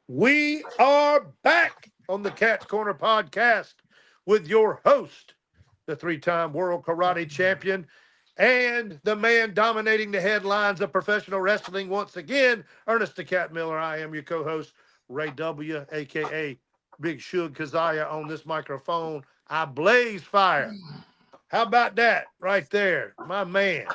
We are back on the Cat's Corner podcast with your host, the three-time world karate champion, and the man dominating the headlines of professional wrestling once again, Ernest the Cat Miller. I am your co-host, Ray W., a.k.a. Big Shug Keziah on this microphone. I blaze fire. How about that right there? My man.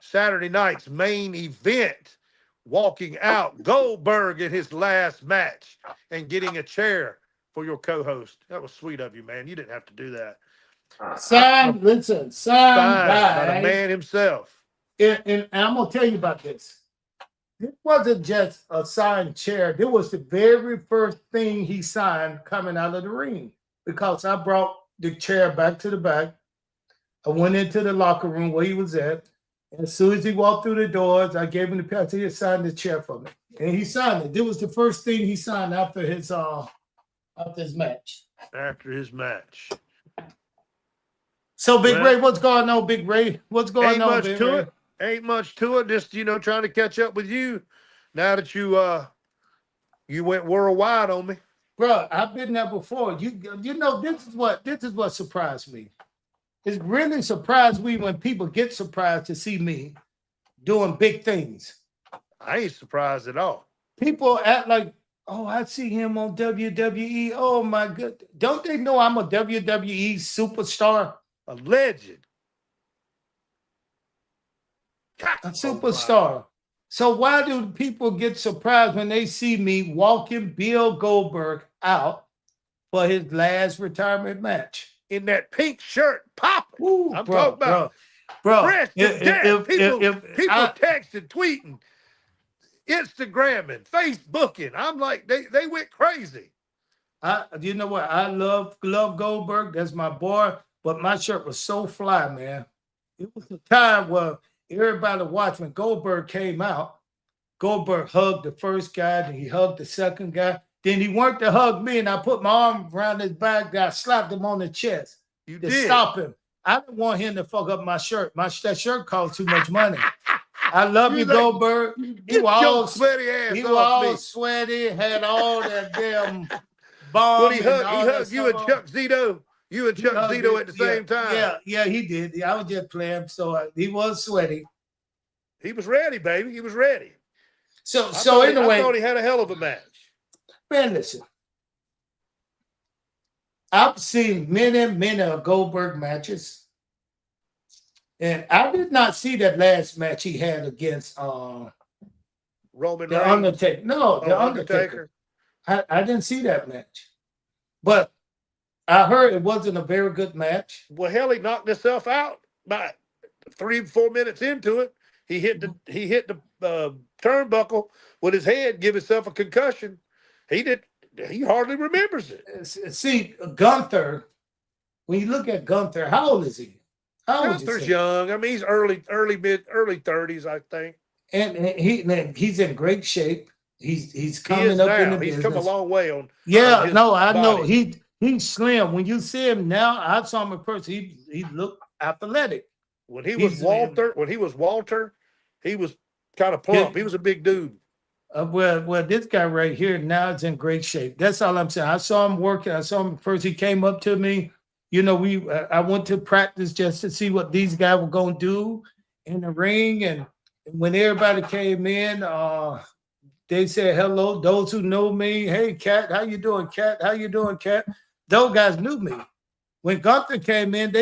Saturday night's main event, walking out Goldberg in his last match and getting a chair for your co-host. That was sweet of you, man. You didn't have to do that. Signed by the man himself. And I'm gonna tell you about this. It wasn't just a signed chair. It was the very first thing he signed coming out of the ring because I brought the chair back to the back. I went into the locker room where he was at. And as soon as he walked through the doors, I gave him the pass. He signed the chair for me, and he signed it. It was the first thing he signed after his match. After his match. So, Big Ray, what's going on, Big Ray? What's going on, Big Ray? Ain't much to it. Just trying to catch up with you. Now that you went worldwide on me, bro. I've been there before. This is what surprised me. It's really surprised me when people get surprised to see me doing big things. I ain't surprised at all. People act like, oh, I see him on WWE. Oh my God. Don't they know I'm a WWE superstar? A legend. A superstar. So why do people get surprised when they see me walking Bill Goldberg out for his last retirement match? In that pink shirt, popping. I'm talking about bro. People texting, tweeting, Instagramming, Facebooking. I'm like, they went crazy. You know what? I love Goldberg. That's my boy. But my shirt was so fly, man. It was a time where everybody watched when Goldberg came out. Goldberg hugged the first guy, then he hugged the second guy. Then he wanted to hug me, and I put my arm around his back. I slapped him on the chest to stop him. I didn't want him to fuck up my shirt. That shirt cost too much money. I love you, Goldberg. He was all sweaty ass. He was all sweaty, had all that damn bomb. Well, he hugged you and Chuck Zito. You and Chuck Zito at the same time. Yeah, he did. I was just playing. So he was sweaty. He was ready, baby. He was ready. So anyway, I thought he had a hell of a match. Man, listen. I've seen many Goldberg matches. And I did not see that last match he had against Roman the Reigns. Undertaker. No, the Undertaker. I didn't see that match. But I heard it wasn't a very good match. Well, hell, he knocked himself out by 3-4 minutes into it. He hit the turnbuckle with his head, give himself a concussion. He hardly remembers it. See, Gunther, when you look at Gunther, how old is he? Gunther's young. I mean, he's early 30s, I think. And he's in great shape. He's coming up in the business. He's come a long way on. I know. He's slim. When you see him now, I saw him in person. He looked athletic. When he was Walter, he was kind of plump. He was a big dude. Well, this guy right here now is in great shape. That's all I'm saying. I saw him working. I saw him first. He came up to me. I went to practice just to see what these guys were going to do in the ring. And when everybody came in, they said hello. Those who know me, hey, Cat, how you doing, Cat? How you doing, Cat? Those guys knew me. When Gunther came in,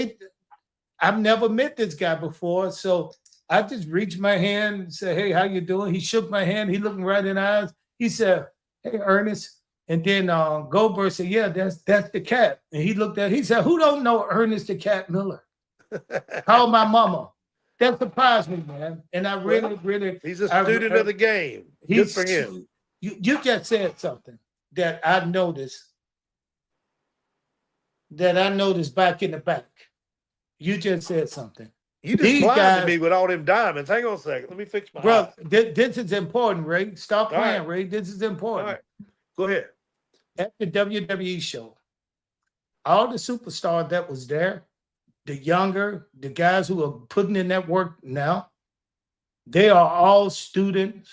I've never met this guy before, so I just reached my hand and said, hey, how you doing? He shook my hand. He looked me right in the eyes. He said, hey, Ernest. And then Goldberg said, yeah, that's the Cat. And he said, who don't know Ernest the Cat Miller? Call my mama. That surprised me, man. And I really. He's a student of the game. Good for him. You just said something that I noticed back in the back. You just said something. You just blinded me with all them diamonds. Hang on a second. Let me fix my eyes. This is important, Ray. Stop playing, Ray. This is important. All right. Go ahead. At the WWE show, all the superstars that was there, the guys who are putting in that work now, they are all students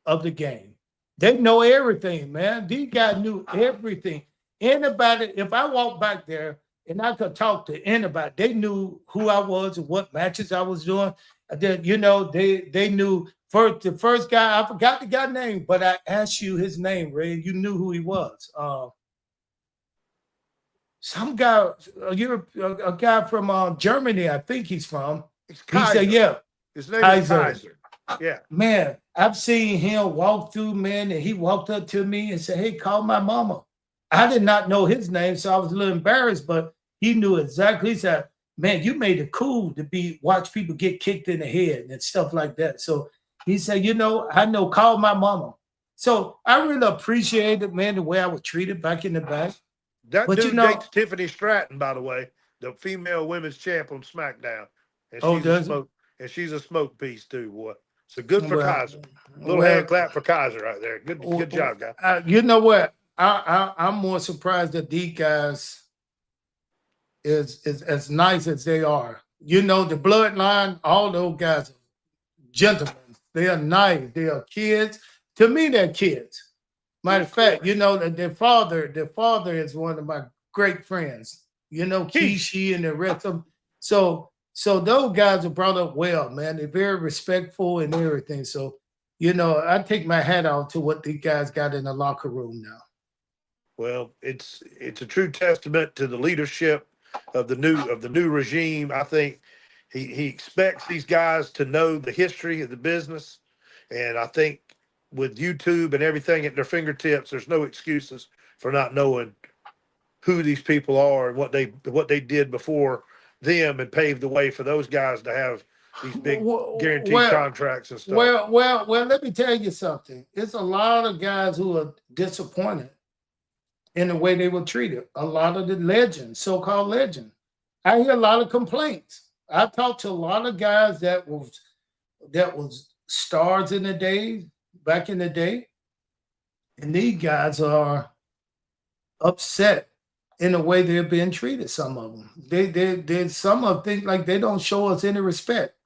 of the game. They know everything, man. These guys knew everything. Anybody, if I walked back there and I could talk to anybody, they knew who I was and what matches I was doing. Then they knew first the first guy. I forgot the guy's name, but I asked you his name, Ray. You knew who he was. Some guy, you're a guy from Germany, I think he's from. It's He said, yeah. His name is Kaiser. Yeah. Man, I've seen him walk through, man, and he walked up to me and said, hey, call my mama. I did not know his name, so I was a little embarrassed, but he knew exactly. He said, man, you made it cool to watch people get kicked in the head and stuff like that. So he said, I know, call my mama. So I really appreciated, man, the way I was treated back in the back. That dude dates Tiffany Stratton, by the way, the female women's champ on SmackDown. And she's a smoke piece too, boy. So good for Kaiser. Little hand clap for Kaiser right there. Good job, guy. You know what? I'm more surprised that these guys is as nice as they are. The bloodline, all those guys are gentlemen. They are nice. They are kids. To me, they're kids. Matter of fact, their father is one of my great friends. Kishi and the rest of them. So those guys are brought up well, man. They're very respectful and everything. So, I take my hat off to what these guys got in the locker room now. Well, it's a true testament to the leadership of the new regime. I think he expects these guys to know the history of the business, and I think with YouTube and everything at their fingertips, there's no excuses for not knowing who these people are and what they did before them and paved the way for those guys to have these big guaranteed contracts and stuff. Well, let me tell you something. It's a lot of guys who are disappointed in the way they were treated. A lot of the legends, so-called legends. I hear a lot of complaints. I talked to a lot of guys that was stars in the day, back in the day, and these guys are upset in the way they're being treated. Some of them, they some of them think like they don't show us any respect.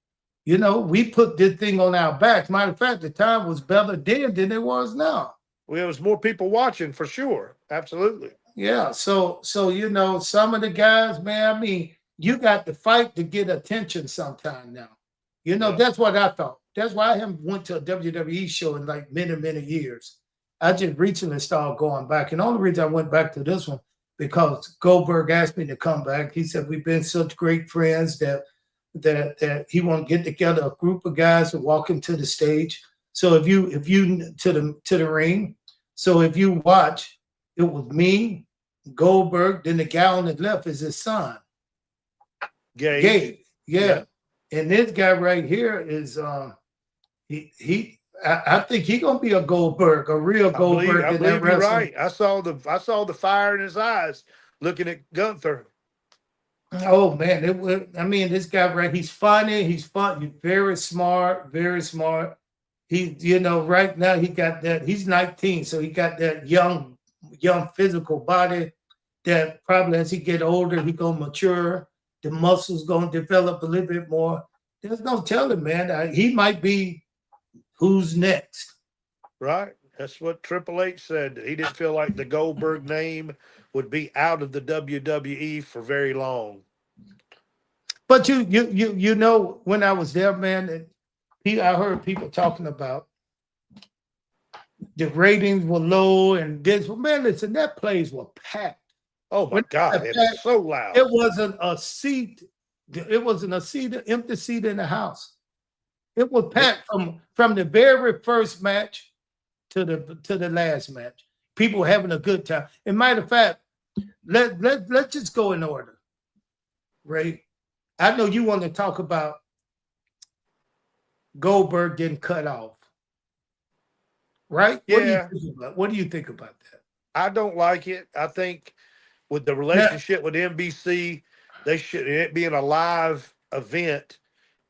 We put this thing on our backs. Matter of fact, the time was better then than it was now. Well, there was more people watching for sure. Absolutely. Yeah. So some of the guys, man, I mean, you got to fight to get attention sometime now. That's what I thought. That's why I haven't went to a WWE show in like many, many years. I just recently started going back. And the only reason I went back to this one, because Goldberg asked me to come back. He said, we've been such great friends that he want to get together a group of guys to walk him to the stage. So if you to the ring, so if you watch, it was me, Goldberg, then the guy on the left is his son. Gabe. Yeah. And this guy right here is I think he's gonna be a Goldberg, a real Goldberg. I believe you're right. I saw the fire in his eyes looking at Gunther. Oh man, this guy right, he's funny, he's very smart, very smart. He, right now he got that, he's 19, so he got that young physical body that probably as he get older, he gonna mature, the muscles gonna develop a little bit more. There's no telling, man. He might be who's next. Right. That's what Triple H said. He didn't feel like the Goldberg name would be out of the WWE for very long. But when I was there, man, I heard people talking about the ratings were low and this. Man, listen, that place was packed. Oh my God, it was so loud. It wasn't a seat. It wasn't a seat, an empty seat in the house. It was packed from the very first match to the last match. People were having a good time. And matter of fact, let's just go in order. Ray, I know you want to talk about Goldberg getting cut off. Right? Yeah. What do you think about that? I don't like it. I think with the relationship with NBC, it being a live event,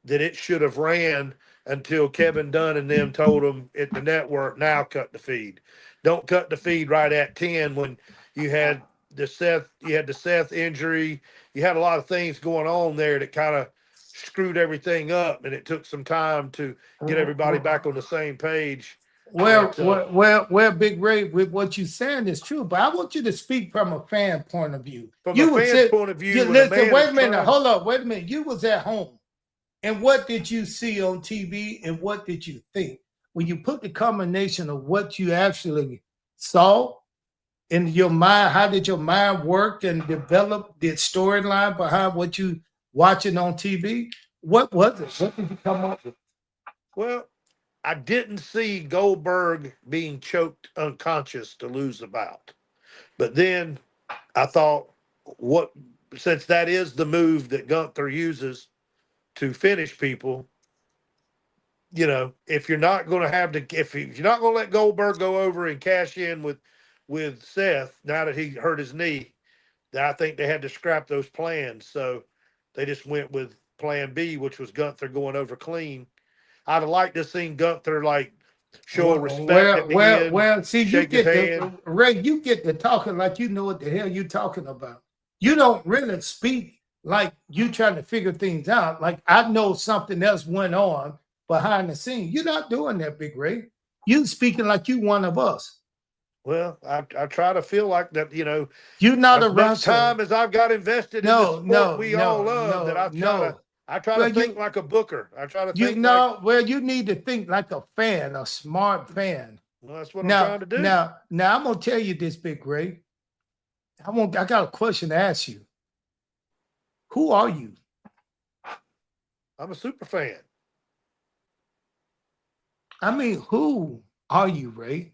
that it should have ran until Kevin Dunn and them told them at the network, now cut the feed. Don't cut the feed right at 10 when you had the Seth injury. You had a lot of things going on there that kind of screwed everything up, and it took some time to get everybody back on the same page Well, Big Ray, with what you're saying is true, but I want you to speak from a fan point of view. From a You would fan's say, point of view, when a listen, man wait is a minute, trying, hold up, wait a minute. You was at home, and what did you see on TV, and what did you think when you put the combination of what you actually saw in your mind? How did your mind work and develop the storyline behind what you watching on TV? What was it? What did you come up with? well, I didn't see Goldberg being choked unconscious to lose the bout. But then I thought, what, since that is the move that Gunther uses to finish people, if you're not going to if you're not going to let Goldberg go over and cash in with Seth now that he hurt his knee, I think they had to scrap those plans. So they just went with Plan B, which was Gunther going over clean. I'd have liked to see Gunther show a respect at the end, See, shake his hand. Ray, you get to talking like you know what the hell you're talking about. You don't really speak like you trying to figure things out. Like I know something else went on behind the scene. You're not doing that, Big Ray. You speaking like you one of us. Well, I try to feel like that, You're not a as much wrestler. time as I've got invested in the sport we all love, that I try to think like a booker. I try to think you need to think like a fan, a smart fan. Well, that's what I'm trying to do. Now I'm gonna tell you this, Big Ray. I got a question to ask you. Who are you? I'm a super fan. I mean, who are you, Ray?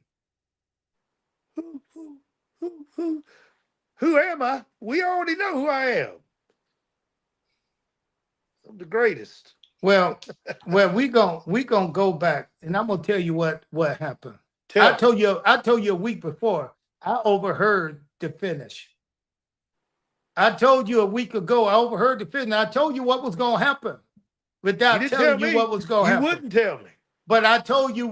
Who am I? We already know who I am. I'm the greatest. Well, we gonna go back, and I'm gonna tell you what happened. I told you a week before. I overheard the finish. I told you a week ago. I overheard the finish. I told you what was gonna happen without telling you what was gonna happen. You wouldn't tell me. But I told you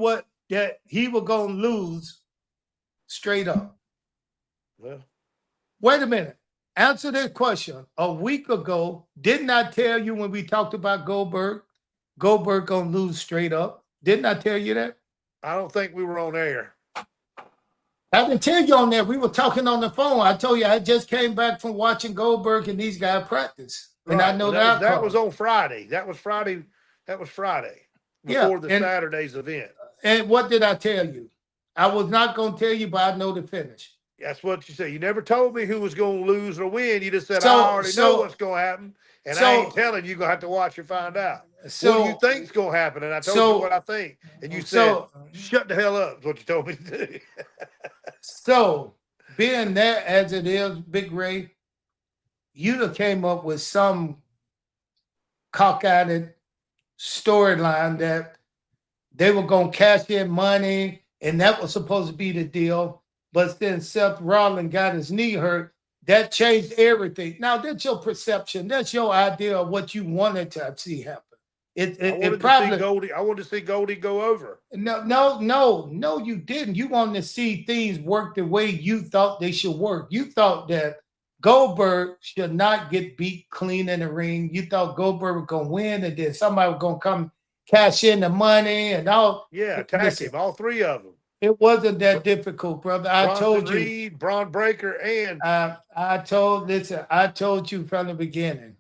that he was gonna lose straight up. Well, wait a minute. Answer this question. A week ago, didn't I tell you when we talked about Goldberg gonna lose straight up? Didn't I tell you that? I don't think we were on air. I didn't tell you on there. We were talking on the phone. I told you I just came back from watching Goldberg and these guys practice. Right. And I know that was on Friday. That was Friday. Before the Saturday's event. And what did I tell you? I was not going to tell you, but I know the finish. That's what you said. You never told me who was going to lose or win. You just said, I already know what's going to happen. And I ain't telling you. You're going to have to watch and find out. What do you think's going to happen? And I told you what I think. And you said, shut the hell up is what you told me to do. So, being that as it is, Big Ray, you'd have came up with some cockeyed storyline that they were going to cash in money, and that was supposed to be the deal. But then Seth Rollins got his knee hurt. That changed everything. Now, that's your perception. That's your idea of what you wanted to see happen. I wanted to see Goldie go over. No, you didn't. You wanted to see things work the way you thought they should work. You thought that Goldberg should not get beat clean in the ring. You thought Goldberg was going to win, and then somebody was going to come cash in the money and all. Yeah, attack him, all three of them. It wasn't that difficult, brother. I told you. Reed, Braun Breaker, and I told you from the beginning.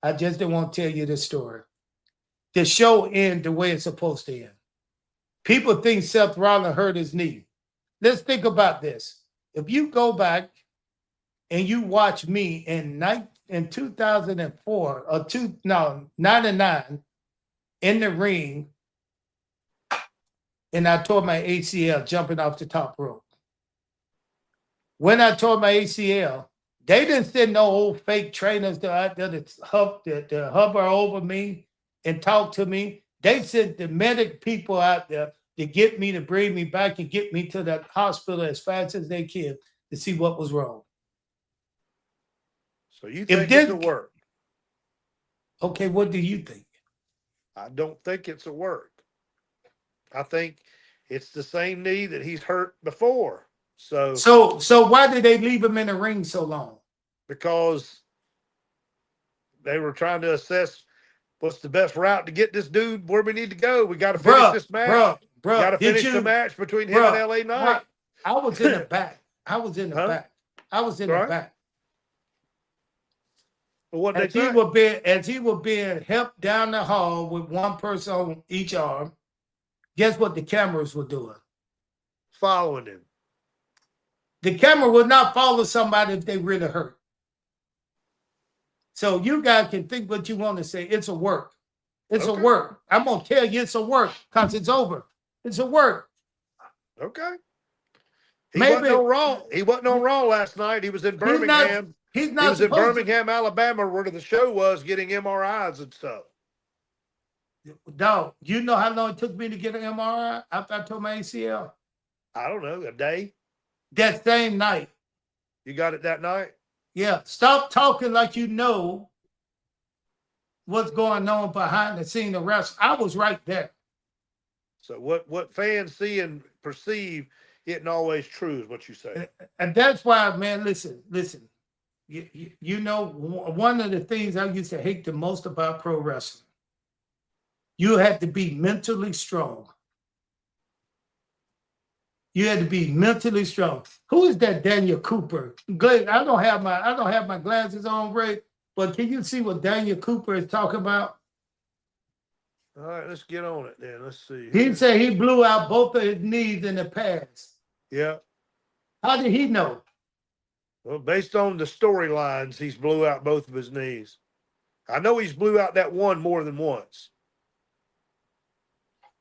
I just didn't want to tell you the story. The show end the way it's supposed to end. People think Seth Rollins hurt his knee. Let's think about this. If you go back and you watch me in 2004 or 99 in the ring, and I tore my ACL jumping off the top rope. When I tore my ACL, they didn't send no old fake trainers that hover over me and talk to me. They sent the medic people out there to get me, to bring me back and get me to the hospital as fast as they can to see what was wrong. So you think it's a work? Okay, what do you think? I don't think it's a work. I think it's the same knee that he's hurt before. So why did they leave him in the ring so long? Because they were trying to assess what's the best route to get this dude where we need to go. We got to finish this match. bro. Got to Did finish you, the match between him and LA Knight. I was in the back. I was in the back. I was in the back. What as he was being helped down the hall with one person on each arm, guess what the cameras were doing? Following him. The camera would not follow somebody if they really hurt. So you guys can think what you want to say. It's a work. It's a work. I'm gonna tell you it's a work because it's over. It's a work. Okay. He wasn't on Raw. He wasn't on Raw last night. He was in Birmingham. He was in Birmingham, Alabama, where the show was, getting MRIs and stuff. Dog, you know how long it took me to get an MRI after I tore my ACL? I don't know, a day. That same night. You got it that night? Yeah. Stop talking like you know what's going on behind the scene of wrestling. I was right there. So what fans see and perceive isn't always true, is what you say. And that's why, man, listen. You know, one of the things I used to hate the most about pro wrestling, you had to be mentally strong. You had to be mentally strong. Who is that Daniel Cooper? I don't have my glasses on, Ray, but can you see what Daniel Cooper is talking about? All right, let's get on it then. Let's see. He said he blew out both of his knees in the past. Yeah. How did he know? Well, based on the storylines, he's blew out both of his knees. I know he's blew out that one more than once.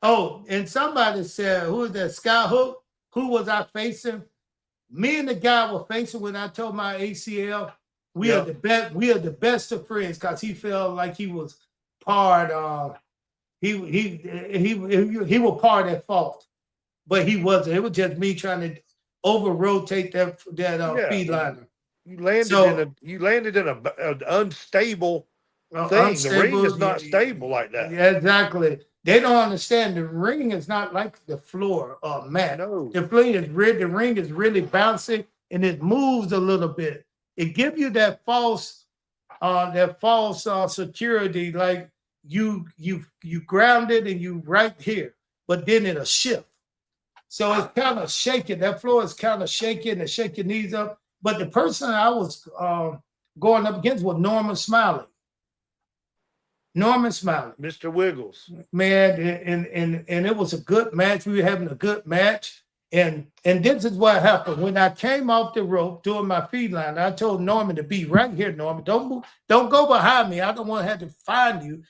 Oh, and somebody said, who is that? Skyhook? Who was I facing? Me and the guy were facing when I tore my ACL. We are the best. We are the best of friends because he felt like he was part of. He was part at fault, but he wasn't. It was just me trying to over rotate that feed liner. You landed in an unstable thing. The ring is not stable like that. Yeah, exactly. They don't understand the ring is not like the floor or mat. No. The ring is really bouncy and it moves a little bit. It gives you that false security, like you grounded and you right here, but then it'll shift. So it's kind of shaking. That floor is kind of shaking and shake your knees up. But the person I was going up against was Norman Smiley. Mr. Wiggles. Man, and it was a good match. We were having a good match. And this is what happened. When I came off the rope doing my feed line, I told Norman to be right here, Norman. Don't move, don't go behind me. I don't want to have to find you.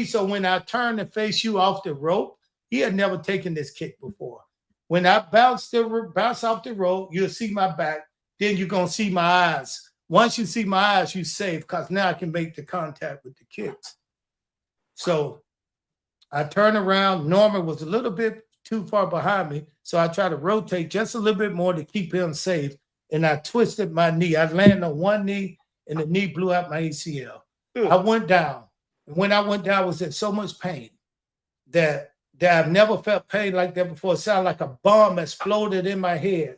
So when I turn and face you off the rope, he had never taken this kick before. When I bounce off the rope, you'll see my back. Then you're going to see my eyes. Once you see my eyes, you're safe because now I can make the contact with the kicks. So I turned around. Norman was a little bit too far behind me. So I tried to rotate just a little bit more to keep him safe. And I twisted my knee. I landed on one knee and the knee blew out my ACL. I went down. And when I went down, I was in so much pain that I've never felt pain like that before. It sounded like a bomb exploded in my head.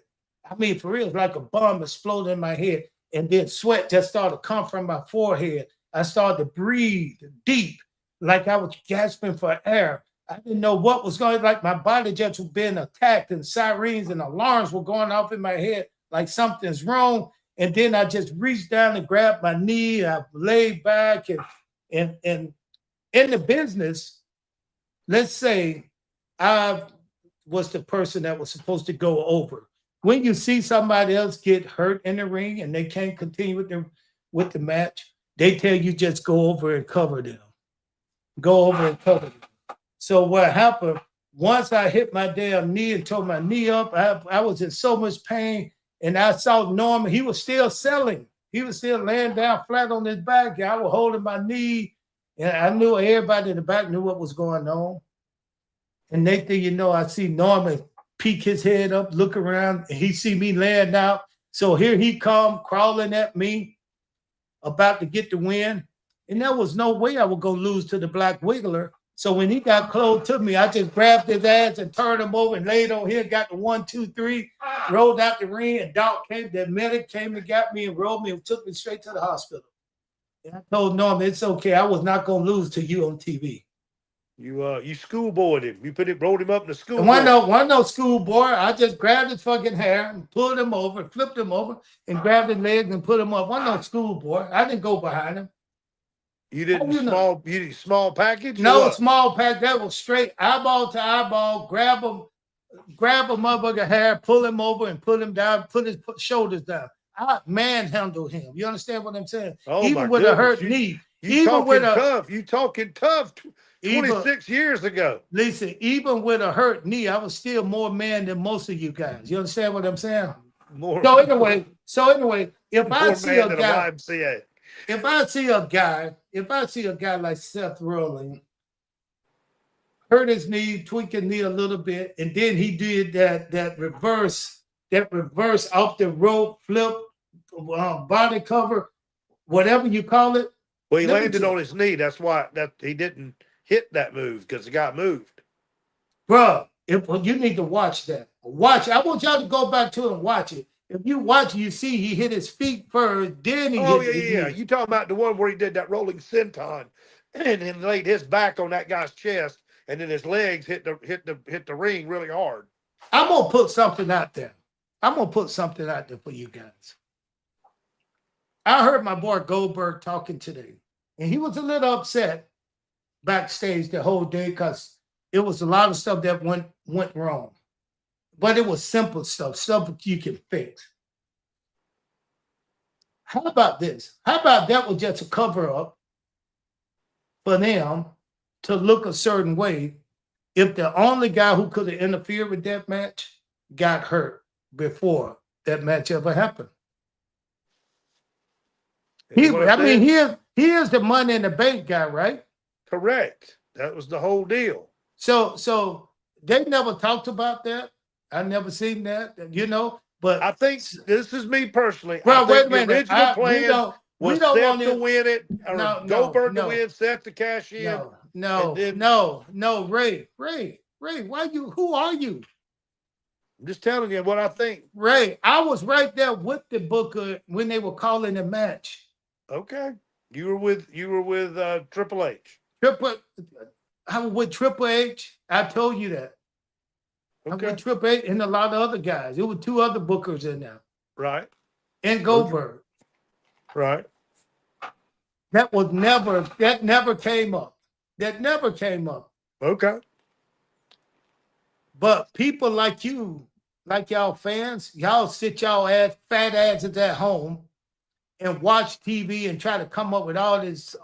I mean, for real, it's like a bomb exploded in my head. And then sweat just started to come from my forehead. I started to breathe deep, like I was gasping for air. I didn't know what was going on. Like my body just was being attacked and sirens and alarms were going off in my head like something's wrong. And then I just reached down and grabbed my knee. I laid back and in the business, let's say I was the person that was supposed to go over. When you see somebody else get hurt in the ring and they can't continue with the match, they tell you just go over and cover them. Go over and cover them. So what happened, once I hit my damn knee and tore my knee up, I was in so much pain, and I saw Norman. He was still selling. He was still laying down flat on his back. I was holding my knee, and I knew everybody in the back knew what was going on. And next thing you know, I see Norman peek his head up, look around, and he see me laying out. So here he come crawling at me, about to get the win. And there was no way I was going to lose to the Black Wiggler. So when he got close to me, I just grabbed his ass and turned him over and laid on here, got the 1, 2, 3, rolled out the ring, and the medic came and got me and rolled me and took me straight to the hospital. And I told Norman, it's okay. I was not going to lose to you on TV. You schoolboyed him. You rolled him up in the school. And one no schoolboy. I just grabbed his fucking hair and pulled him over, flipped him over, and grabbed his legs and put him up. One no schoolboy. I didn't go behind him. You didn't you did small package? No small package. That was straight eyeball to eyeball. Grab a motherfucker hair, pull him over, and put him down. Put his shoulders down. I manhandled him. You understand what I'm saying? Oh, even with a hurt knee. Even with tough. You talking tough. 26 years ago. Listen, even with a hurt knee, I was still more man than most of you guys. You understand what I'm saying? So anyway, if I see a guy like Seth Rollins hurt his knee, tweak his knee a little bit, and then he did that reverse off the rope flip, body cover, whatever you call it. Well, he landed on his knee. That's why he didn't hit that move because the guy moved. Bro, you need to watch that. Watch it. I want y'all to go back to it and watch it. If you watch it, you see he hit his feet first, then he hit his knee. You talking about the one where he did that rolling senton and then laid his back on that guy's chest, and then his legs hit the ring really hard. I'm gonna put something out there. For you guys. I heard my boy Goldberg talking today, and he was a little upset backstage the whole day because it was a lot of stuff that went wrong. But it was simple stuff you can fix. How about this? How about that was just a cover up for them to look a certain way if the only guy who could have interfered with that match got hurt before that match ever happened? He is the Money in the Bank guy, right? Correct. That was the whole deal. So they never talked about that. I never seen that, but I think this is me personally. Well, wait a minute. The original plan was Seth to win it, or Goldberg to win, Seth to cash in. No, Ray, who are you? I'm just telling you what I think. Ray, I was right there with the booker when they were calling the match. Okay. You were with Triple H. I was with Triple H. I told you that. Okay. I with Triple H and a lot of other guys. There were two other bookers in there. Right. And Goldberg. Right. That never came up. That never came up. Okay. But people like you, like y'all fans, y'all sit y'all fat asses at home and watch TV and try to come up with all this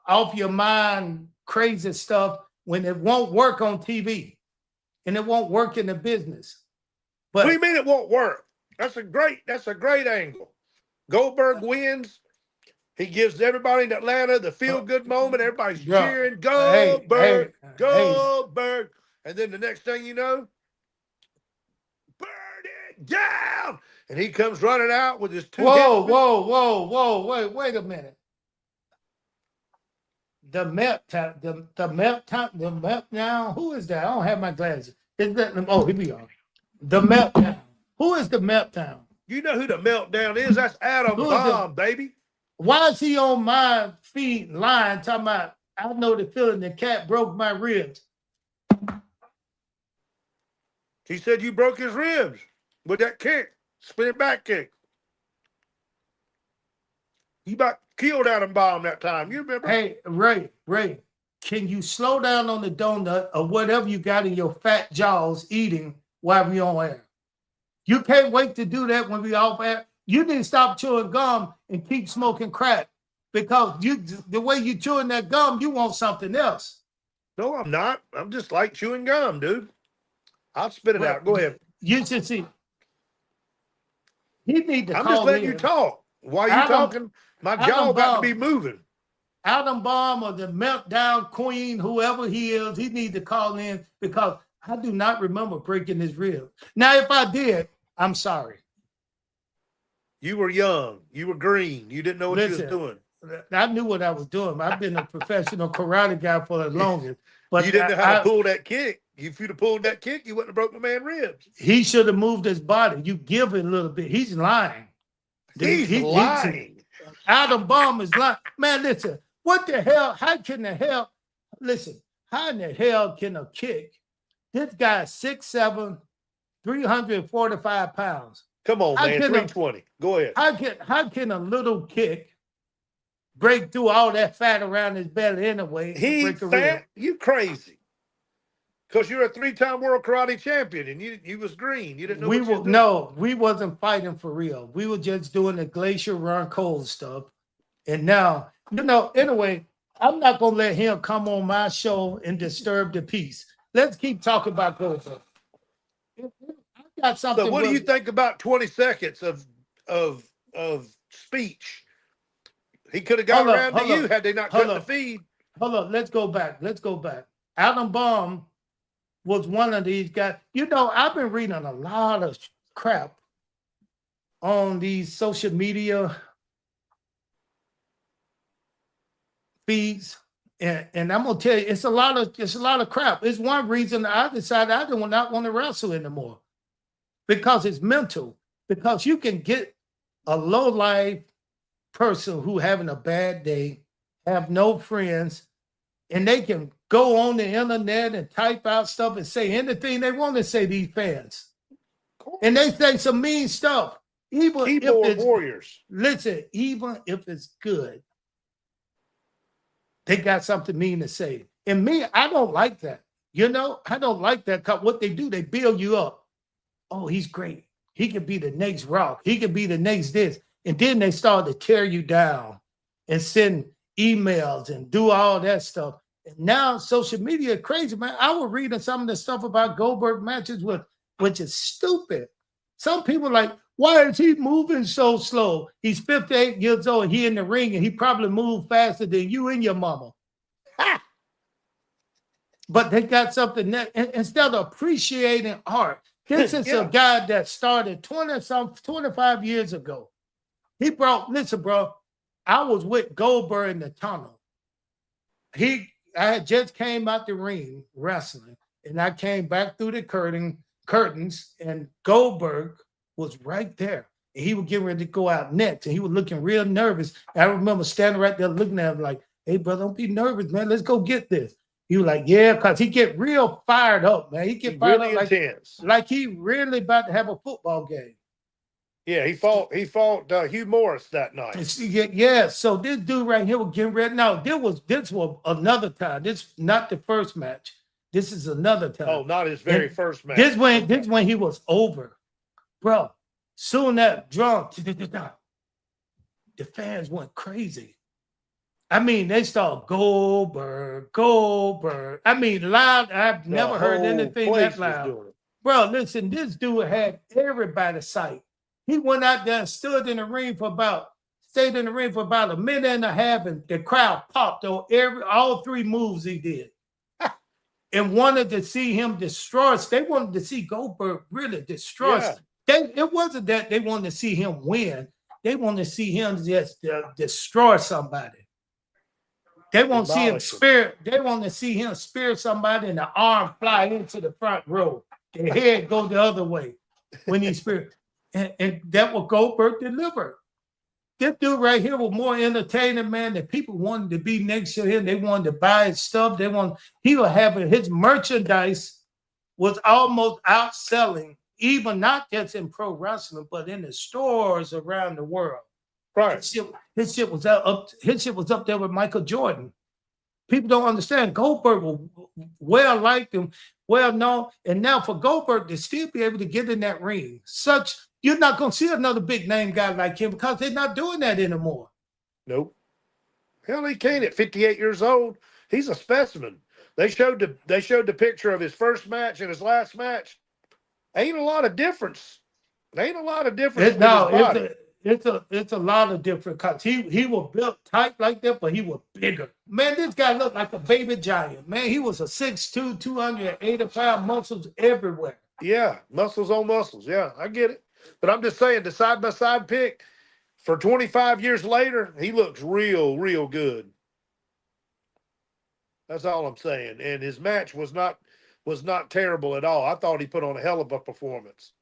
off your mind crazy stuff when it won't work on TV and it won't work in the business. But what do you mean it won't work? That's a great angle. Goldberg wins. He gives everybody in Atlanta the feel-good moment. Everybody's cheering, Goldberg, Goldberg. And then the next thing you know, burn it down. And he comes running out with his two. Whoa, wait a minute. The meltdown. Who is that? I don't have my glasses. Here we are. The meltdown. Who is the meltdown? You know who the meltdown is? That's Adam Bomb, baby. Why is he on my feet lying, talking about, I know the feeling the cat broke my ribs? He said you broke his ribs with that kick, spinning back kick. You about killed Adam Bomb that time. You remember? Hey, Ray, can you slow down on the donut or whatever you got in your fat jaws eating while we on air? You can't wait to do that when we off air. You need to stop chewing gum and keep smoking crack because the way you chewing that gum, you want something else. No, I'm not. I'm just like chewing gum, dude. I'll spit it out. Go ahead. You should see. He need to. I'm just letting you talk. While you talking, my jaw got to be moving. Adam Bomb or the meltdown queen, whoever he is, he need to call in because I do not remember breaking his rib. Now, if I did, I'm sorry. You were young. You were green. You didn't know what you was doing. I knew what I was doing. I've been a professional karate guy for the longest. But you didn't know how to pull that kick. If you'd have pulled that kick, you wouldn't have broke my man's ribs. He should have moved his body. You give it a little bit. He's lying. He's lying. Adam Bomb is lying. Man, listen. What the hell? How can the hell? listen, how in the hell can a kick? This guy 6'7", 345 pounds. Come on, How man. can 320. Go ahead. how can a little kick break through all that fat around his belly anyway and He break a rib? fat? You crazy. Because you're a 3-time world karate champion and you was green. You didn't know what you was doing. No, we wasn't fighting for real. We were just doing the Glacier Run Cold stuff. And now, anyway, I'm not going to let him come on my show and disturb the peace. Let's keep talking about Goldberg. I got something. So what do you think about 20 seconds of speech? He could have got around to you had they not cut the feed. Hold on, let's go back. Alan Baum was one of these guys. I've been reading a lot of crap on these social media feeds, and I'm gonna tell you, it's a lot of crap. It's one reason I decided I do not want to wrestle anymore, because it's mental. Because you can get a low life person who having a bad day, have no friends, and they can go on the internet and type out stuff and say anything they want to say, these fans. And they say some mean stuff. Even Keyboard if it's warriors. Listen, even if it's good, they got something mean to say. And me, I don't like that. I don't like that, because what they do, they build you up. Oh, he's great. He could be the next Rock. He could be the next this. And then they start to tear you down and send emails and do all that stuff. And now social media is crazy, man. I was reading some of the stuff about Goldberg matches, which is stupid. Some people are like, why is he moving so slow? He's 58 years old. He in the ring, and he probably moved faster than you and your mama. Ha! But they got something that, instead of appreciating art, this is a guy that started 25 years ago. Listen, bro, I was with Goldberg in the tunnel. I had just came out the ring wrestling, and I came back through the curtains, and Goldberg was right there. And he was getting ready to go out next, and he was looking real nervous. I remember standing right there looking at him like, hey, brother, don't be nervous, man. Let's go get this. He was like, yeah, because he get real fired up, man. He get fired really up intense. like he really about to have a football game. Yeah, he fought Hugh Morris that night. Yeah, so this dude right here was getting ready. No, this was another time. This not the first match. This is another time. Oh, not his very first match. This when he was over. Bro, soon that drum, the fans went crazy. I mean, they started Goldberg. I mean, loud. I've never heard anything that loud. Bro, listen, this dude had everybody sight. He went out there and stayed in the ring for about a minute and a half, and the crowd popped on all three moves he did. And wanted to see him destroy us. They wanted to see Goldberg really destroy us. It wasn't that they wanted to see him win. They wanted to see him just destroy somebody. They want to see him spear. They want to see him spear somebody, and the arm fly into the front row. The head go the other way when he speared. And that what Goldberg delivered. This dude right here was more entertaining, man. That people wanted to be next to him. They wanted to buy his stuff. He was having his merchandise was almost outselling, even not just in pro wrestling, but in the stores around the world. Right. His shit was up there with Michael Jordan. People don't understand. Goldberg was well liked and well known. And now for Goldberg to still be able to get in that ring, you're not going to see another big name guy like him, because they're not doing that anymore. Nope. Hell, he can't at 58 years old. He's a specimen. They showed the picture of his first match and his last match. Ain't a lot of difference. It's a lot of different cuts. He was built tight like that, but he was bigger. Man, this guy looked like a baby giant. Man, he was a 6'2", 280-pound, muscles everywhere. Yeah, muscles on muscles. Yeah, I get it. But I'm just saying, the side-by-side pick for 25 years later, he looks real, real good. That's all I'm saying. And his match was not terrible at all. I thought he put on a hell of a performance.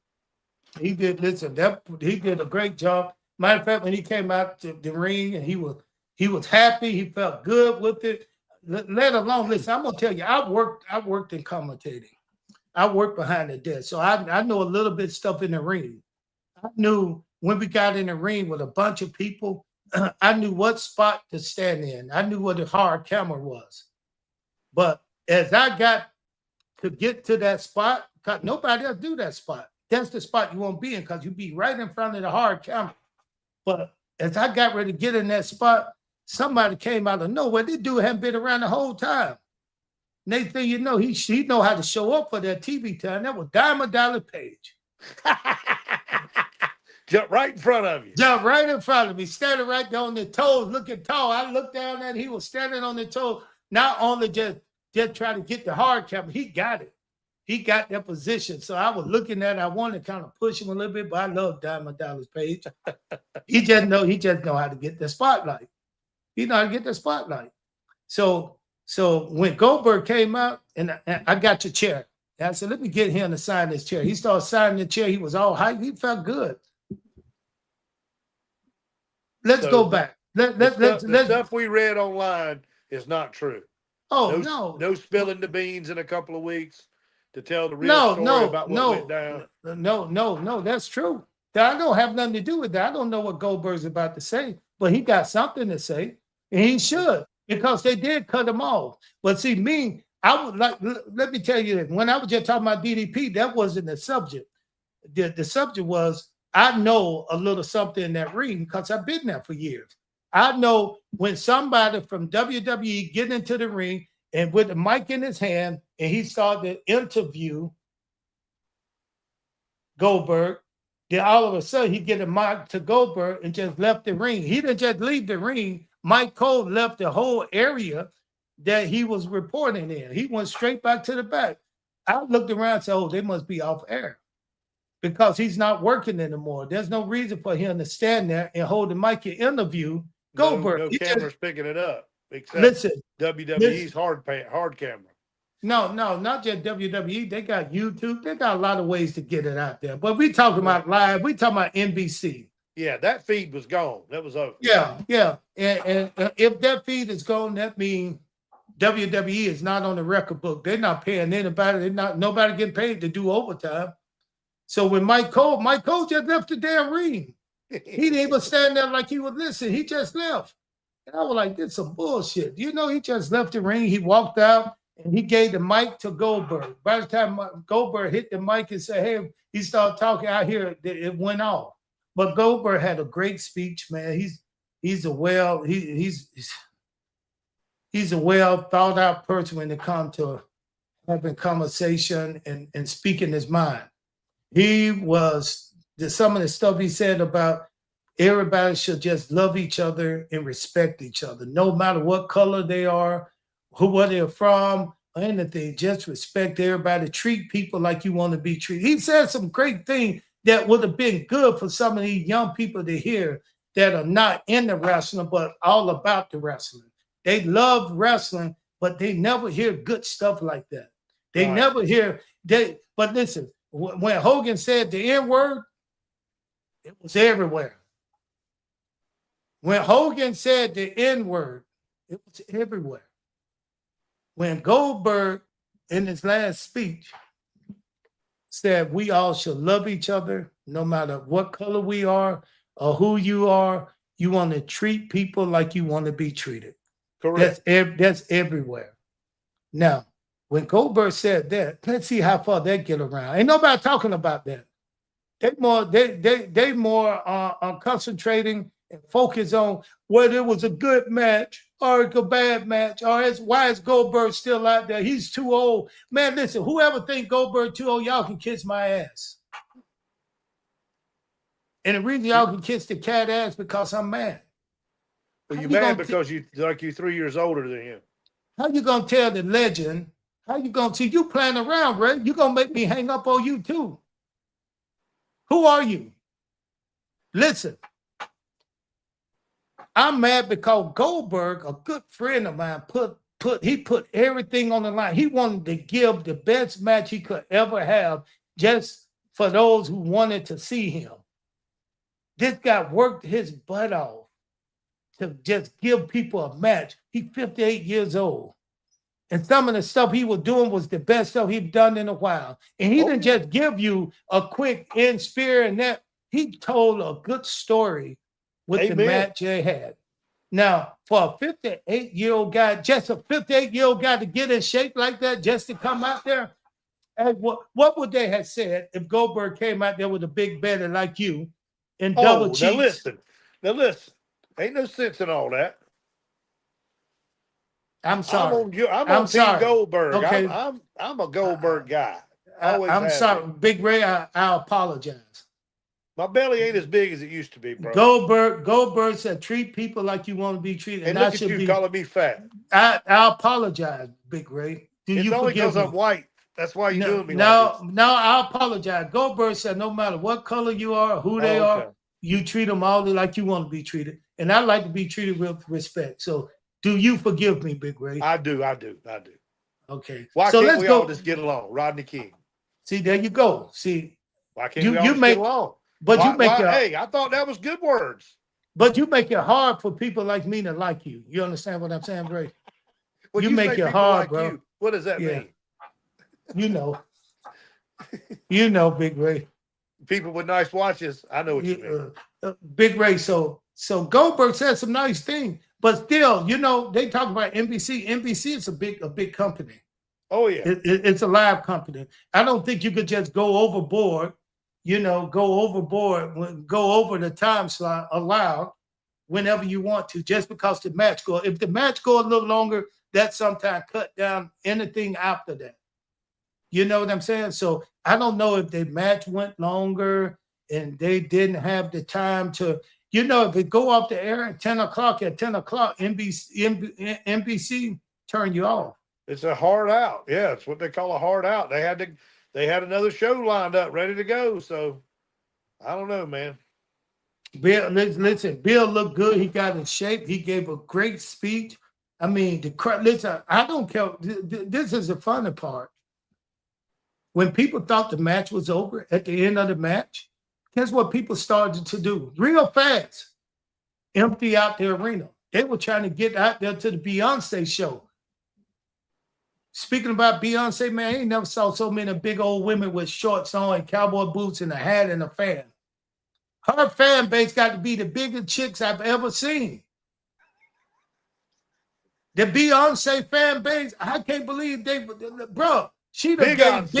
He did. Listen, he did a great job. Matter of fact, when he came out to the ring and he was happy, he felt good with it. let alone listen. I'm gonna tell you, I worked in commentating. I worked behind the desk, so I know a little bit stuff in the ring. I knew when we got in the ring with a bunch of people, I knew what spot to stand in. I knew what the hard camera was. But as I got to get to that spot, because nobody else do that spot. That's the spot you won't be in because you be right in front of the hard camera. But as I got ready to get in that spot, somebody came out of nowhere. This dude hadn't been around the whole time. Next thing you know, he know how to show up for that TV time. That was Diamond Dallas Page. Jump right in front of you. Jump right in front of me, standing right there on the toes, looking tall. I looked down and he was standing on the toes, not only just trying to get the hard camera, he got it. He got that position. So I was looking at it. I wanted to kind of push him a little bit, but I love Diamond Dallas Page. he just know how to get the spotlight. He know how to get the spotlight. So when Goldberg came out, and I got your chair, and I said, let me get him to sign this chair. He started signing the chair. He was all hyped. He felt good. Let's go back. The stuff we read online is not true. Oh, no spilling the beans in a couple of weeks to tell the real story about what went down. No, that's true. I don't have nothing to do with that. I don't know what Goldberg's about to say, but he got something to say, and he should, because they did cut him off. But see, I would like, let me tell you that when I was just talking about DDP, that wasn't the subject. The subject was, I know a little something in that ring because I've been there for years. I know when somebody from WWE get into the ring and with the mic in his hand and he started to interview Goldberg, then all of a sudden he get a mic to Goldberg and just left the ring. He didn't just leave the ring. Mike Cole left the whole area that he was reporting in. He went straight back to the back. I looked around and said, oh, they must be off air, because he's not working anymore. There's no reason for him to stand there and hold the mic and interview Goldberg. No camera's picking it up. Except listen, WWE's hard camera. No, not just WWE. They got YouTube. They got a lot of ways to get it out there. But we talking about live. We talking about NBC. Yeah, that feed was gone. That was over. Yeah. And if that feed is gone, that means WWE is not on the record book. They're not paying anybody. Nobody getting paid to do overtime. So when Mike Cole just left the damn ring. He didn't even stand there like he was listening. He just left. And I was like, this is some bullshit. You know, he just left the ring. He walked out and he gave the mic to Goldberg. By the time Goldberg hit the mic and said, hey, he started talking out here, it went off. But Goldberg had a great speech, man. He's a well thought out person when it comes to having conversation and speaking his mind. He was some of the stuff he said about everybody should just love each other and respect each other, no matter what color they are, where they're from, or anything. Just respect everybody. Treat people like you want to be treated. He said some great things that would have been good for some of these young people to hear that are not in the wrestling, but all about the wrestling. They love wrestling, but they never hear good stuff like that. They never hear. But listen, when Hogan said the N-word, it was everywhere. When Hogan said the N-word, it was everywhere. When Goldberg, in his last speech, said we all should love each other, no matter what color we are or who you are, you want to treat people like you want to be treated. Correct. That's everywhere. Now, when Goldberg said that, let's see how far they get around. Ain't nobody talking about that. They more concentrating and focus on whether it was a good match or a bad match, or why is Goldberg still out there? He's too old. Man, listen, whoever think Goldberg too old, y'all can kiss my ass. And the reason y'all can kiss the cat ass because I'm mad. Well, you're mad because you're 3 years older than him. How you gonna tell the legend? How you gonna see you playing around, Ray? You gonna make me hang up on you too. Who are you? Listen, I'm mad because Goldberg, a good friend of mine, put everything on the line. He wanted to give the best match he could ever have just for those who wanted to see him. This guy worked his butt off to just give people a match. He's 58 years old. And some of the stuff he was doing was the best stuff he'd done in a while. And he didn't just give you a quick in spear and that. He told a good story with the match they had. Now, for a 58-year-old guy, just a 58-year-old guy to get in shape like that, just to come out there, and what would they have said if Goldberg came out there with a big belly like you and double cheeks? Now listen. Ain't no sense in all that. I'm sorry. I'm on Team Goldberg. Okay. I'm a Goldberg guy. I'm sorry, Big Ray. I apologize. My belly ain't as big as it used to be, bro. Goldberg said, "Treat people like you want to be treated." And look at you calling me fat. I apologize, Big Ray. It's only because I'm white. That's why you're doing me like this. No, I apologize. Goldberg said, no matter what color you are, who they are, you treat them all like you want to be treated. And I like to be treated with respect. So do you forgive me, Big Ray? I do. Okay. Why can't we all just get along? Rodney King. See, there you go. See, why can't we all just get along? But hey, I thought that was good words. But you make it hard for people like me to like you. You understand what I'm saying, Ray? Well, you make it hard, like bro. What does that mean? You know, Big Ray. People with nice watches. I know what you mean. Big Ray. So Goldberg said some nice things, but still, they talk about NBC. NBC is a big company. Oh yeah, it's a live company. I don't think you could just go overboard. Go over the time slot allowed whenever you want to, just because the match go. If the match go a little longer, that sometimes cut down anything after that. You know what I'm saying? So I don't know if the match went longer and they didn't have the time to, if it go off the air at 10 o'clock, NBC turn you off. It's a hard out. Yeah, it's what they call a hard out. They had another show lined up, ready to go. So I don't know, man. Bill, listen, Bill looked good. He got in shape. He gave a great speech. I mean, listen, I don't care. This is the funny part. When people thought the match was over at the end of the match, guess what people started to do? Real fast. Empty out the arena. They were trying to get out there to the Beyonce show. Speaking about Beyonce, man, I ain't never saw so many big old women with shorts on and cowboy boots and a hat and a fan. Her fan base got to be the biggest chicks I've ever seen. The Beyonce fan base, I can't believe bro. She have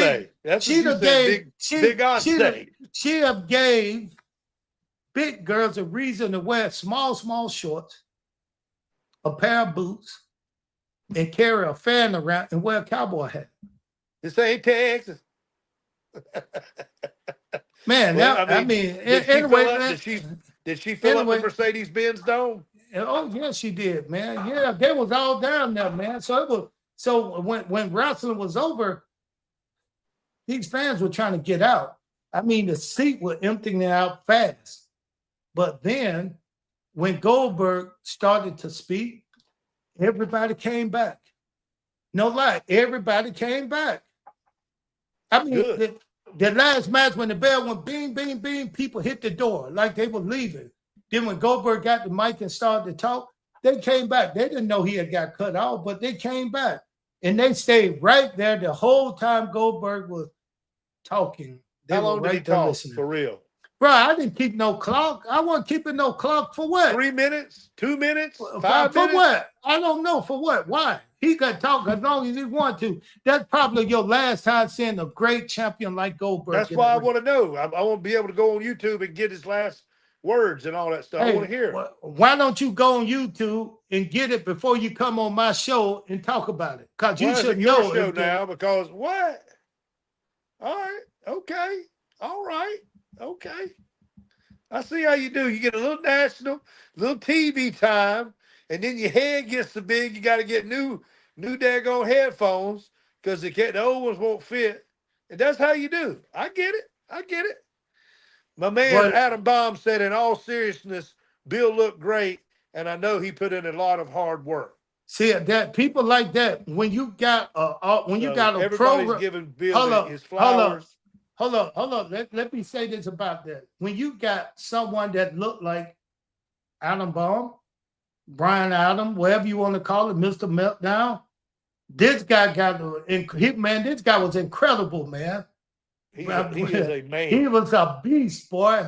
gave big girls a reason to wear small shorts, a pair of boots, and carry a fan around and wear a cowboy hat. This ain't Texas. Man, did she fill up the Mercedes-Benz Dome? Oh, yeah, she did, man. Yeah, they was all down there, man. So when wrestling was over, these fans were trying to get out. I mean, the seat was emptying out fast. But then when Goldberg started to speak, everybody came back. No lie, everybody came back. I mean, the last match when the bell went bing, bing, bing, people hit the door like they were leaving. Then when Goldberg got the mic and started to talk, they came back. They didn't know he had got cut off, but they came back. And they stayed right there the whole time Goldberg was talking. How long did he talk, for real? Bro, I didn't keep no clock. I wasn't keeping no clock for what? 3 minutes? 2 minutes? 5 minutes? For what? I don't know. For what? Why? He could talk as long as he wanted to. That's probably your last time seeing a great champion like Goldberg. That's why I want to know. I want to be able to go on YouTube and get his last words and all that stuff. I want to hear it. Why don't you go on YouTube and get it before you come on my show and talk about it? Because you should know. Your show now, because what? All right. Okay. All right. Okay. I see how you do. You get a little national, little TV time, and then your head gets so big, you got to get new daggone headphones because the old ones won't fit. And that's how you do. I get it. My man Adam Baum said, in all seriousness, Bill looked great, and I know he put in a lot of hard work. See that people like that, when you got a everybody's program, giving Bill his flowers. Hold on. Let me say this about that. When you got someone that looked like Adam Baum, Brian Adam, whatever you want to call it, Mr. Meltdown, This guy man, this guy was incredible, man. He is a man. He was a beast, boy.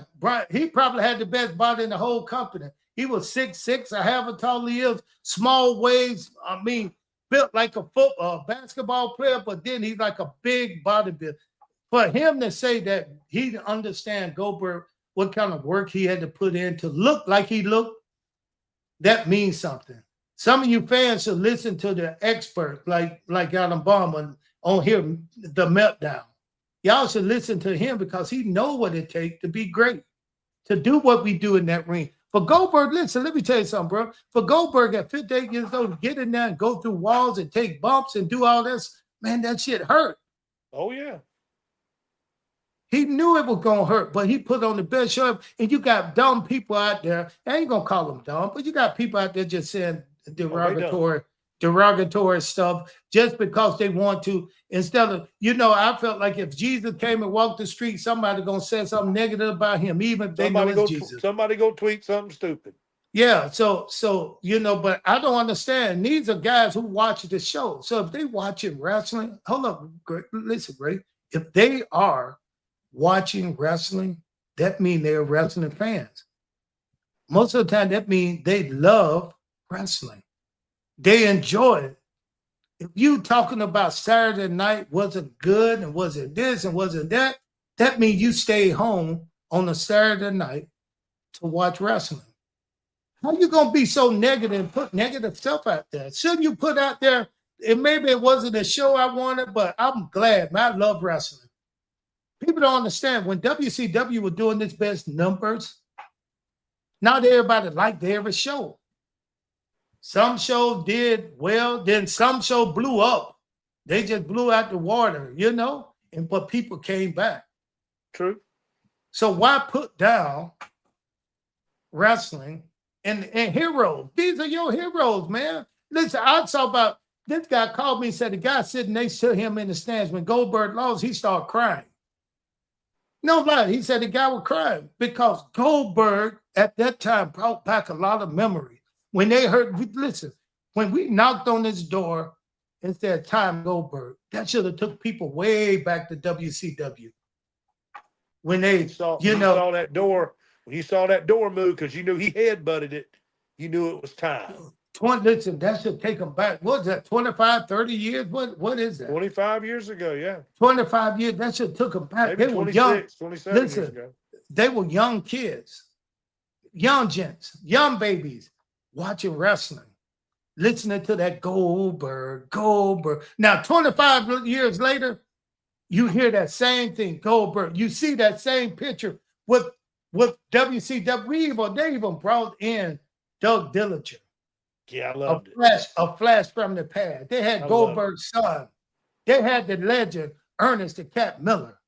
He probably had the best body in the whole company. He was 6'6", however tall he is, small waist. I mean, built like a basketball player, but then he's like a big bodybuilder. For him to say that he didn't understand Goldberg, what kind of work he had to put in to look like he looked, that means something. Some of you fans should listen to the expert like Adam Bauman on here, The Meltdown. Y'all should listen to him because he know what it takes to be great, to do what we do in that ring. For Goldberg, listen, let me tell you something, bro. For Goldberg at 58 years old, to get in there and go through walls and take bumps and do all this, man, that shit hurt. Oh, yeah. He knew it was going to hurt, but he put on the best show. And you got dumb people out there. I ain't going to call them dumb, but you got people out there just saying derogatory stuff just because they want to. Instead of, I felt like if Jesus came and walked the street, somebody going to say something negative about him, even if they know it's Jesus. Somebody go tweet something stupid. Yeah, so but I don't understand. These are guys who watch the show. So if they watching wrestling, hold up, listen, Ray. If they are watching wrestling, that means they're wrestling fans. Most of the time, that means they love wrestling. They enjoy it. If you talking about Saturday night wasn't good and wasn't this and wasn't that, that means you stay home on a Saturday night to watch wrestling. How you gonna be so negative and put negative stuff out there? Shouldn't you put out there, and maybe it wasn't a show I wanted, but I'm glad, man. I love wrestling. People don't understand when WCW was doing its best numbers, not everybody liked every show. Some shows did well, then some show blew up. They just blew out the water, but people came back. True. So why put down wrestling and heroes? These are your heroes, man. Listen, I saw about this guy called me and said the guy sitting next to him in the stands when Goldberg lost, he started crying. No lie, he said the guy was crying because Goldberg at that time brought back a lot of memory. When they heard, listen, when we knocked on this door and said, "Time Goldberg," that should have took people way back to WCW. When they saw that door, when you saw that door move, because you knew he headbutted it, you knew it was time. Listen, that should take them back. What's that, 25, 30 years? What is that? 25 years ago, yeah. 25 years, that should took them back. Maybe they were young. 27 years ago. They were young kids, young gents, young babies, watching wrestling, listening to that Goldberg. Now, 25 years later, you hear that same thing, Goldberg. You see that same picture with WCW. They even brought in Doug Dillinger. Yeah, I loved it. A flash from the past. They had Goldberg's son. They had the legend, Ernest the Cat Miller.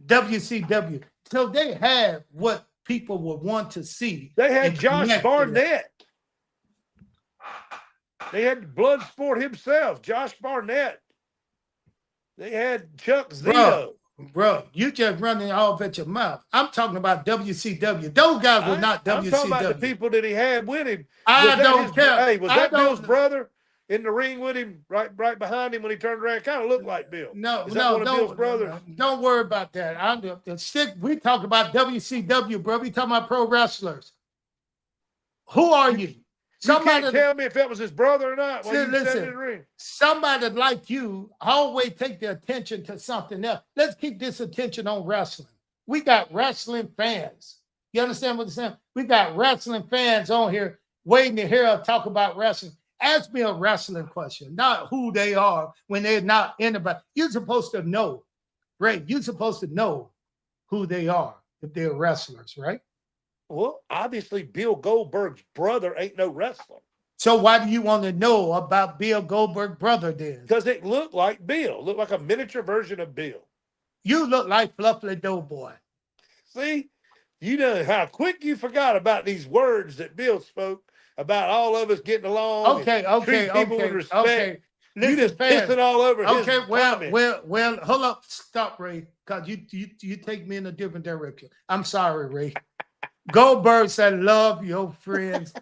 WCW. So they had what people would want to see. They had Josh Barnett. They had Bloodsport himself, Josh Barnett. They had Chuck Zito. Bro, you just running off at your mouth. I'm talking about WCW. Those guys were not WCW. I'm talking about the people that he had with him. I don't care. Hey, was that Bill's brother in the ring with him, right behind him when he turned around? Kind of looked like Bill. One of Bill's brothers? Don't worry about that. We talk about WCW, bro. We talking about pro wrestlers. Who are you? Somebody can't tell me if that was his brother or not. Listen, somebody like you always take the attention to something else. Let's keep this attention on wrestling. We got wrestling fans. You understand what I'm saying? We got wrestling fans on here waiting to hear us talk about wrestling. Ask me a wrestling question, not who they are when they're not anybody. You're supposed to know, right? You're supposed to know who they are if they're wrestlers, right? Well, obviously, Bill Goldberg's brother ain't no wrestler. So why do you want to know about Bill Goldberg's brother then? Because it looked like Bill. Looked like a miniature version of Bill. You look like Fluffy Doughboy. See? You know how quick you forgot about these words that Bill spoke about all of us getting along. Okay. With respect. Okay. Listen, you just pissing all over his comment. Well, hold up. Stop, Ray. Because you take me in a different direction. I'm sorry, Ray. Goldberg said, love your friends.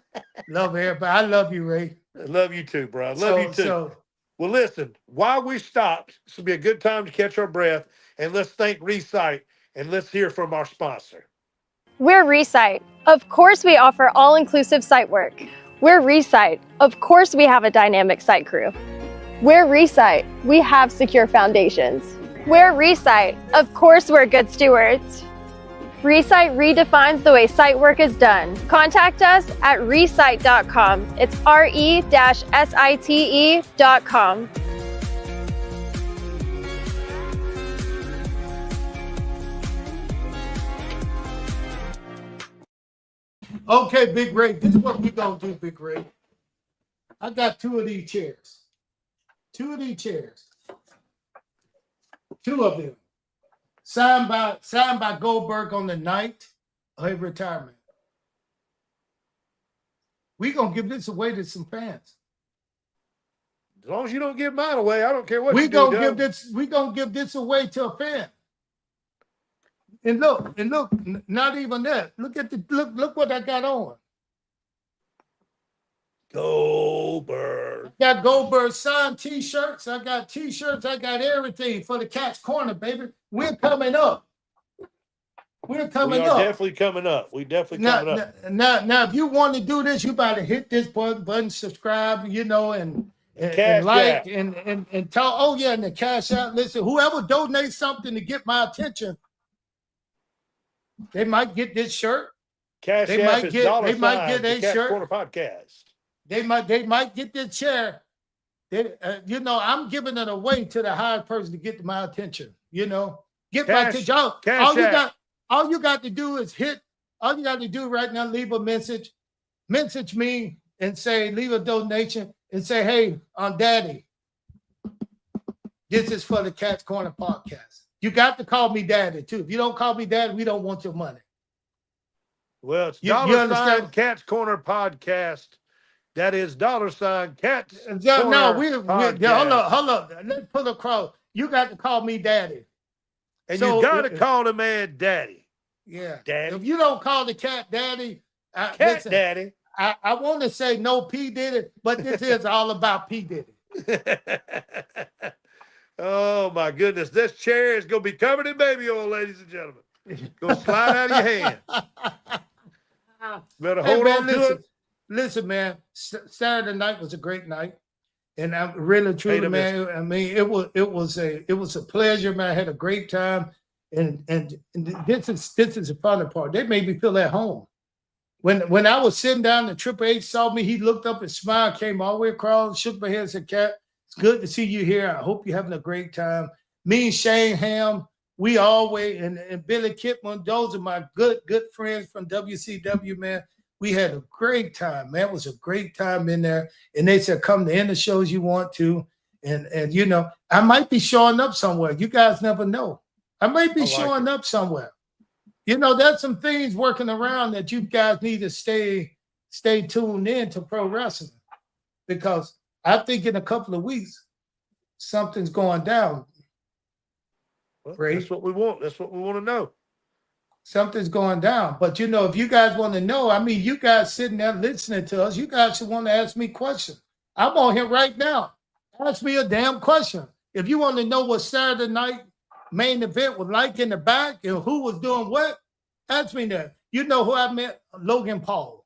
Love everybody. I love you, Ray. I love you too, bro. I love you too. Well, listen, while we stopped, this will be a good time to catch our breath, and let's thank Recite, and let's hear from our sponsor. We're Recite. Of course, we offer all-inclusive site work. We're Recite. Of course, we have a dynamic site crew. We're Recite. We have secure foundations. We're Recite. Of course, we're good stewards. Recite redefines the way site work is done. Contact us at recite.com. It's re-site.com. Okay, Big Ray, this is what we gonna do, Big Ray. I got two of these chairs. Two of these chairs. Two of them. Signed by Goldberg on the night of his retirement. We gonna give this away to some fans. As long as you don't give mine away, I don't care what We you gonna do. give this. We gonna give this away to a fan. And look, not even that. Look at the look what I got on. Goldberg. Got Goldberg signed t-shirts. I got t-shirts. I got everything for the Cat's Corner, baby. We're coming up. We're coming We up. are definitely coming up. We definitely coming up. Now, if you want to do this, you better hit this button, subscribe, and Cash like App. and tell. Oh yeah, and the cash out. Listen, whoever donates something to get my attention, they might get this shirt. Cash They App might is get- dollar they might sign get the a Cat shirt. Corner Podcast. They might get this chair. I'm giving it away to the highest person to get my attention. Get my attention. All you got to do is hit. All you got to do right now, leave a message me and say, leave a donation and say, hey, Daddy, this is for the Cat's Corner Podcast. You got to call me Daddy too. If you don't call me Daddy, we don't want your money. Well, it's You dollar sign understand? Cat's Corner Podcast. That is dollar sign Cat's No, Corner hold Podcast. up. Let's put across. You got to call me Daddy. And So, you got to call the man Daddy. Yeah. Daddy. If you don't call the cat Daddy, Cat Daddy. I want to say no P Diddy, but this is all about P Diddy. Oh my goodness. This chair is going to be covered in baby oil, ladies and gentlemen. Going to slide out of your hand. Better hold on to it. Listen, man. Saturday night was a great night, and I'm really truly, man. I mean, it was a pleasure, man. I had a great time, and this is the funny part. They made me feel at home. When I was sitting down, the Triple H saw me. He looked up and smiled, came all the way across, shook my head, and said, "Cat, it's good to see you here. I hope you're having a great time." Me and Shane Ham, we always and Billy Kipman, those are my good friends from WCW, man. We had a great time, man. It was a great time in there. And they said, come to any shows you want to. And I might be showing up somewhere. You guys never know. I might be showing up somewhere. There's some things working around that you guys need to stay tuned in to pro wrestling. Because I think in a couple of weeks, something's going down. Well, that's what we want. That's what we want to know. Something's going down. But, if you guys want to know, I mean, you guys sitting there listening to us, you guys should want to ask me questions. I'm on here right now. Ask me a damn question. If you want to know what Saturday night main event was like in the back and who was doing what, ask me that. You know who I met? Logan Paul.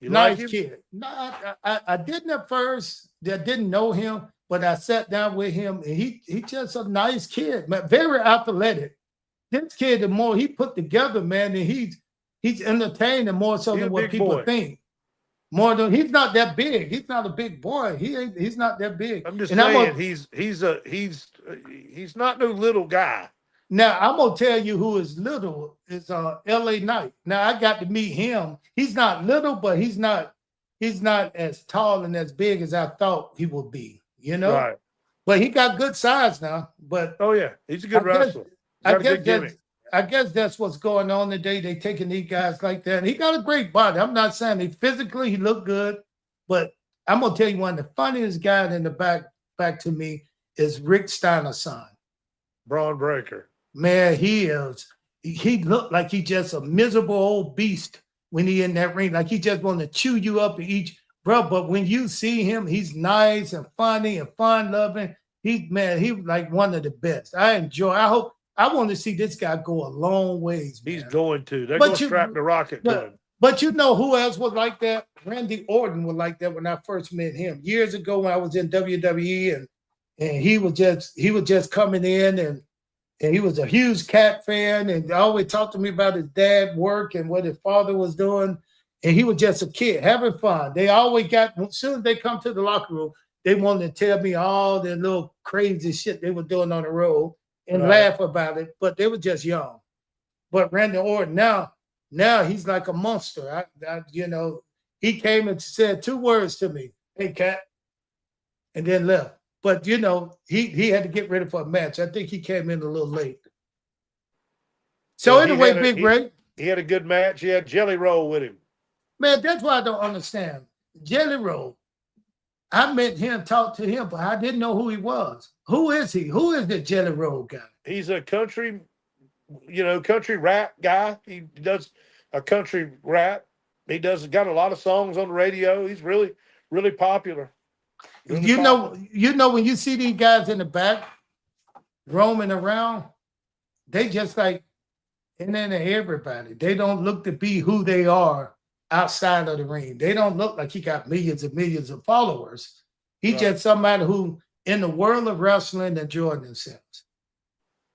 You nice like him? kid. No, I didn't at first. I didn't know him, but I sat down with him, and he just a nice kid, man, very athletic. This kid, the more he put together, man, and he's entertaining more so than what people think. More than he's not that big. He's not a big boy. He's not that big. I'm just saying he's not no little guy. Now I'm gonna tell you who is little is LA Knight. Now I got to meet him. He's not little, but he's not as tall and as big as I thought he would be, Right. But he got good size now. But oh yeah, he's a good wrestler. I guess that's what's going on today. They taking these guys like that. And he got a great body. I'm not saying physically he looked good, but I'm gonna tell you one of the funniest guys in the back to me is Rick Steiner's son. Braun Breaker. Man, he looked like he just a miserable old beast when he in that ring. Like he just want to chew you up and eat. bro. But when you see him, he's nice and funny and fun-loving. He like one of the best. I want to see this guy go a long ways, man. He's going to. They're going to strap the rocket to him. But you know who else was like that? Randy Orton was like that when I first met him years ago when I was in WWE, and he was just coming in, and he was a huge Cat fan, and always talked to me about his dad work and what his father was doing. And he was just a kid having fun. They always got, as soon as they come to the locker room, they wanted to tell me all the little crazy shit they were doing on the road and laugh about it, but they were just young. But Randy Orton now he's like a monster. He came and said 2 words to me, "Hey, Cat," and then left. But he had to get ready for a match. I think he came in a little late. So anyway, Big Ray, he had a good match. He had Jelly Roll with him. Man, that's why I don't understand. Jelly Roll. I met him, talked to him, but I didn't know who he was. Who is he? Who is the Jelly Roll guy? He's a country rap guy. He does a country rap. He got a lot of songs on the radio. He's really, really popular. Really popular. When you see these guys in the back roaming around, they just like in there to everybody. They don't look to be who they are outside of the ring. They don't look like he got millions and millions of followers. He's just somebody who in the world of wrestling enjoying themselves.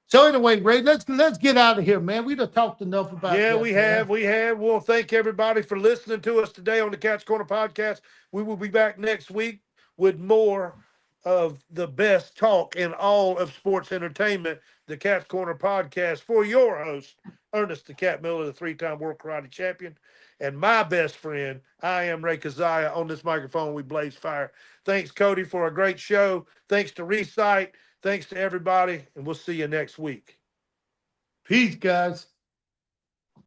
So anyway, Ray, let's get out of here, man. We done talked enough about that. Yeah, we have. Well, thank everybody for listening to us today on the Cat's Corner podcast. We will be back next week with more of the best talk in all of sports entertainment, the Cat's Corner podcast, for your host, Ernest the Cat Miller, the 3-time world karate champion, and my best friend. I am Ray Keziah. On this microphone, we blaze fire. Thanks, Cody, for a great show. Thanks to Recite. Thanks to everybody, and we'll see you next week. Peace, guys.